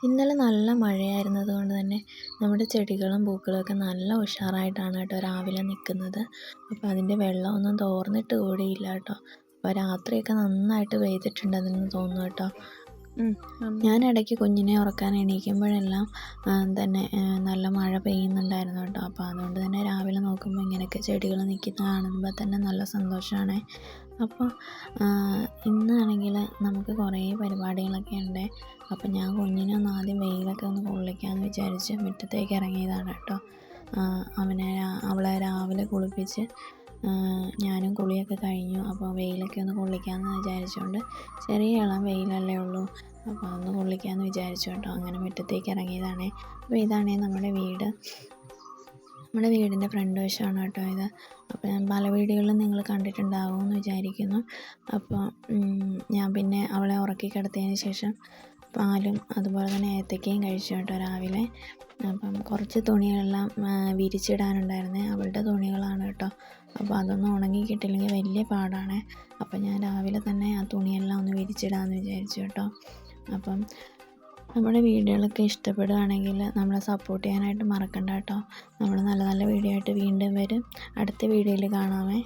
ഇന്നലെ നല്ല മഴയായിരുന്നത് കൊണ്ട് തന്നെ നമ്മുടെ ചെടികളും പൂക്കളൊക്കെ നല്ല ഉഷാറായിട്ടാണ് കേട്ടോ രാവിലെ നിൽക്കുന്നത്. അപ്പോൾ അതിൻ്റെ വെള്ളമൊന്നും തോർന്നിട്ട് കൂടിയില്ല കേട്ടോ. അപ്പോൾ രാത്രിയൊക്കെ നന്നായിട്ട് പെയ്തിട്ടുണ്ടെന്ന് തോന്നുന്നു കേട്ടോ. ഞാൻ ഇടയ്ക്ക് കുഞ്ഞിനെ ഉറക്കാൻ എണീക്കുമ്പോഴെല്ലാം തന്നെ നല്ല മഴ പെയ്യുന്നുണ്ടായിരുന്നു കേട്ടോ. അപ്പോൾ അതുകൊണ്ട് തന്നെ രാവിലെ നോക്കുമ്പോൾ ഇങ്ങനെയൊക്കെ ചെടികൾ നിൽക്കുന്നത് കാണുമ്പോൾ തന്നെ നല്ല സന്തോഷമാണ്. അപ്പോൾ ഇന്നാണെങ്കിൽ നമുക്ക് കുറേ പരിപാടികളൊക്കെ ഉണ്ട്. അപ്പോൾ ഞാൻ കുഞ്ഞിനെ ഒന്ന് ആദ്യം വെയിലൊക്കെ ഒന്ന് കൊള്ളിക്കാമെന്ന് വിചാരിച്ച് മുറ്റത്തേക്ക് ഇറങ്ങിയതാണ് കേട്ടോ. അവളെ രാവിലെ കുളിപ്പിച്ച് ഞാനും കുളിയൊക്കെ കഴിഞ്ഞു. അപ്പോൾ വെയിലൊക്കെ ഒന്ന് കൊള്ളിക്കാമെന്ന് വിചാരിച്ചുകൊണ്ട് ചെറിയ ഇളം വെയിലല്ലേ ഉള്ളൂ, അപ്പോൾ ഒന്ന് കൊള്ളിക്കാമെന്ന് വിചാരിച്ചു കേട്ടോ. അങ്ങനെ മുറ്റത്തേക്ക് ഇറങ്ങിയതാണേ. അപ്പോൾ ഇതാണേ നമ്മുടെ വീടിൻ്റെ ഫ്രണ്ട് വശമാണ് കേട്ടോ ഇത്. അപ്പോൾ ഞാൻ പല വീടുകളിലും നിങ്ങൾ കണ്ടിട്ടുണ്ടാവുമെന്ന് വിചാരിക്കുന്നു. അപ്പോൾ ഞാൻ പിന്നെ അവളെ ഉറക്കി കിടത്തിയതിന് ശേഷം പാലും അതുപോലെ തന്നെ ഏത്തക്കയും കഴിച്ചു കേട്ടോ രാവിലെ. അപ്പം കുറച്ച് തുണികളെല്ലാം വിരിച്ചിടാനുണ്ടായിരുന്നേ, അവളുടെ തുണികളാണ് കേട്ടോ. അപ്പോൾ അതൊന്നും ഉണങ്ങി കിട്ടില്ലെങ്കിൽ വലിയ പാടാണ്. അപ്പം ഞാൻ രാവിലെ തന്നെ ആ തുണിയെല്ലാം ഒന്ന് വിരിച്ചിടാമെന്ന് വിചാരിച്ചു കേട്ടോ. അപ്പം നമ്മുടെ വീഡിയോകളൊക്കെ ഇഷ്ടപ്പെടുകയാണെങ്കിൽ നമ്മളെ സപ്പോർട്ട് ചെയ്യാനായിട്ട് മറക്കണ്ട കേട്ടോ. നമ്മൾ നല്ല നല്ല വീഡിയോ ആയിട്ട് വീണ്ടും വരും. അടുത്ത വീഡിയോയിൽ കാണാമേ.